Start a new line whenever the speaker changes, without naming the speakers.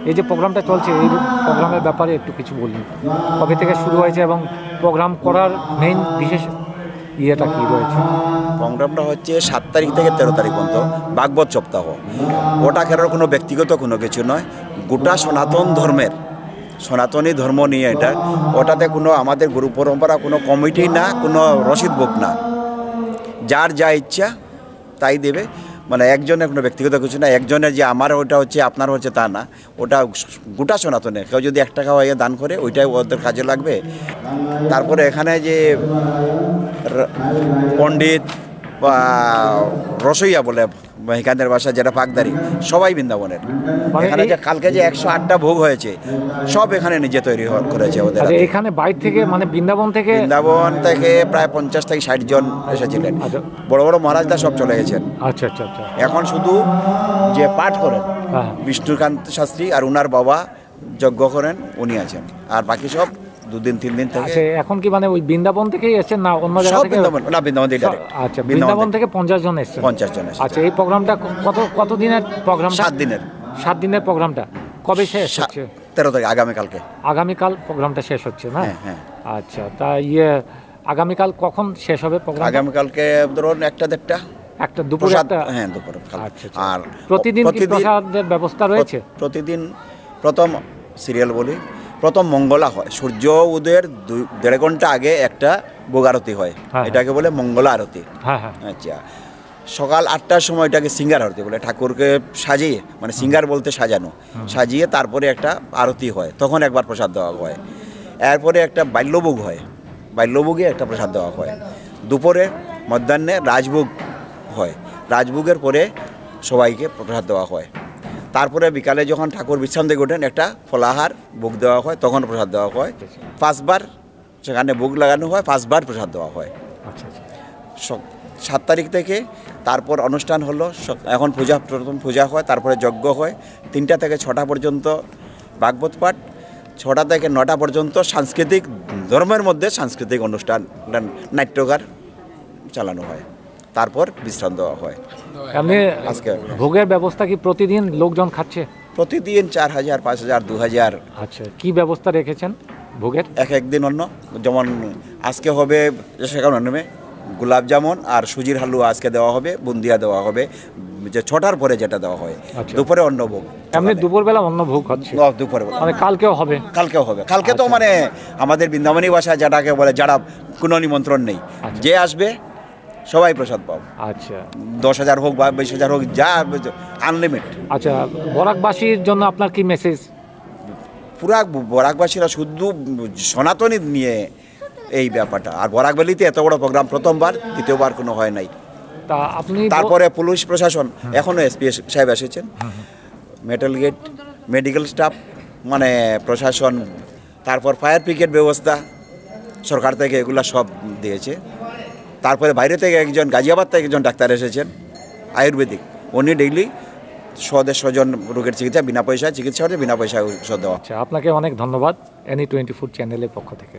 এই যে প্রোগ্রামটা চলছে, এই প্রোগ্রামের ব্যাপারে একটু কিছু বলুন। কবে থেকে শুরু হয়েছে এবং প্রোগ্রাম করার মেইন বিশেষ ইয়েটা কী রয়েছে?
প্রোগ্রামটা হচ্ছে 7 তারিখ থেকে 13 তারিখ পর্যন্ত ভাগবত সপ্তাহ। ওটা খেলার কোনো ব্যক্তিগত কোনো কিছু নয়, গোটা সনাতন ধর্মের, সনাতনী ধর্ম নিয়ে এটা। ওটাতে কোনো আমাদের গুরু পরম্পরা, কোনো কমিটি না, কোনো রসিদ বুক না, যার যা ইচ্ছা তাই দেবে। মানে একজনের কোনো ব্যক্তিগত কিছু না, একজনের যে আমার ওটা হচ্ছে আপনার হচ্ছে তা না, ওটা গোটা সনাতনের। কেউ যদি 1 টাকা হয়ে দান করে ওইটাই ওদের কাজে লাগবে। তারপরে এখানে যে পণ্ডিত বা রসইয়া বলে এখানের ভাষা, যেটা পাকদারি, সবাই বৃন্দাবনের। এখানে যে কালকে যে 108টা ভোগ হয়েছে সব এখানে নিজে তৈরি করেছে ওদের।
এখানে বাইরে থেকে মানে বৃন্দাবন থেকে
প্রায় 50 থেকে 60 জন এসেছিলেন। বড় বড় মহারাজদা সব চলে গেছেন।
আচ্ছা আচ্ছা আচ্ছা।
এখন শুধু যে পাঠ করেন বিষ্ণুকান্ত শাস্ত্রী আর উনার বাবা যজ্ঞ করেন, উনি আছেন। আর বাকি সব 2 দিন 3 দিন থেকে।
এখন কি মানে ওই বৃন্দাবন থেকেই এসেছেন না অন্য জায়গা থেকে?
না, বৃন্দাবন থেকে ডাইরেক্ট।
আচ্ছা, বৃন্দাবন থেকে 50 জন এসেছেন।
50 জন এসেছেন।
আচ্ছা, এই প্রোগ্রামটা কত দিনের প্রোগ্রাম?
7 দিনের।
7 দিনের প্রোগ্রামটা কবে শেষ হচ্ছে?
13 তারিখ, আগামীকালকে।
আগামীকাল প্রোগ্রামটা শেষ হচ্ছে না?
হ্যাঁ।
আচ্ছা, তা আগামীকাল কখন শেষ হবে প্রোগ্রাম?
আগামীকালকে ধরুন 1-1.5টা।
একটা দুপুরে একটা?
হ্যাঁ, দুপুরে।
আচ্ছা।
আর
প্রতিদিন কি প্রসাদের ব্যবস্থা রয়েছে?
প্রতিদিন প্রথম সিরিয়াল বলি, প্রথম মঙ্গলা হয়। সূর্য উদয়ের 1.5 ঘন্টা আগে একটা ভোগ আরতি হয়, এটাকে বলে মঙ্গলা আরতি। আচ্ছা, সকাল 8টার সময় এটাকে সিঙ্গার আরতি বলে। ঠাকুরকে সাজিয়ে, মানে সিঙ্গার বলতে সাজানো, সাজিয়ে তারপরে একটা আরতি হয়, তখন একবার প্রসাদ দেওয়া হয়। এরপরে একটা বাল্যভোগ হয়, বাল্যভোগে একটা প্রসাদ দেওয়া হয়। দুপুরে মধ্যাহ্নে রাজভোগ হয়, রাজভোগের পরে সবাইকে প্রসাদ দেওয়া হয়। তারপরে বিকালে যখন ঠাকুর বিশ্রাম থেকে ওঠেন একটা ফলাহার ভোগ দেওয়া হয়, তখন প্রসাদ দেওয়া হয়। 5 বার সেখানে ভোগ লাগানো হয়, 5 বার প্রসাদ দেওয়া হয়। 7 তারিখ থেকে তারপর অনুষ্ঠান হলো। এখন প্রথম পূজা হয়, তারপরে যজ্ঞ হয়। 3টা থেকে 6টা পর্যন্ত ভাগবত পাঠ, 6টা থেকে 9টা পর্যন্ত সাংস্কৃতিক, ধর্মের মধ্যে সাংস্কৃতিক অনুষ্ঠান, নাট্যকার চালানো হয়। তারপর বিশ্রাম দেওয়া হয়।
আজকে ভোগের ব্যবস্থা কি প্রতিদিন লোকজন খাচ্ছে?
প্রতিদিন 4000, 5000, 2000।
আচ্ছা, কি ব্যবস্থা রেখেছেন ভোগের?
এক দিন অন্য, যেমন আজকে হবে সেখানে গোলাপ জামুন আর সুজির হালুয়া আজকে দেওয়া হবে, বুন্দিয়া দেওয়া হবে, যে 6টার পরে যেটা দেওয়া হয়। দুপুরে অন্য ভোগ।
এমনি দুপুরবেলা অন্য ভোগ হচ্ছে? দুপুরে মানে কালকেও হবে?
কালকে তো মানে আমাদের বৃন্দাবনী ভাষা যেটাকে বলে, যারা কোনো নিমন্ত্রণ নেই, যে আসবে সবাই প্রসাদ পাও।
আচ্ছা,
10,000 হোক বা 20,000 হোক, যা আনলিমিটেড।
আচ্ছা, বরাকবাসীর জন্য আপনার কি মেসেজ?
পুরা বরাকবাসীরা শুধু সনাতনী নিয়ে এই ব্যাপারটা। আর বরাকবালিতে এত বড় প্রোগ্রাম প্রথমবার, দ্বিতীয়বার কোনো হয় নাই।
তা আপনি
তারপরে পুলিশ প্রশাসন, এখনও এসপি সাহেব এসেছেন, মেটাল গেট, মেডিকেল স্টাফ, মানে প্রশাসন, তারপর ফায়ার ব্রিগেড ব্যবস্থা সরকার থেকে, এগুলা সব দিয়েছে। তারপরে বাইরে থেকে একজন, গাজিয়াবাদ থেকে একজন ডাক্তার এসেছেন আয়ুর্বেদিক, উনি ডেইলি 100 জন রোগের চিকিৎসা বিনা পয়সায় চিকিৎসা হচ্ছে, বিনা পয়সায় ঔষধ দেওয়া।
আচ্ছা, আপনাকে অনেক ধন্যবাদ NE24 চ্যানেলের পক্ষ থেকে।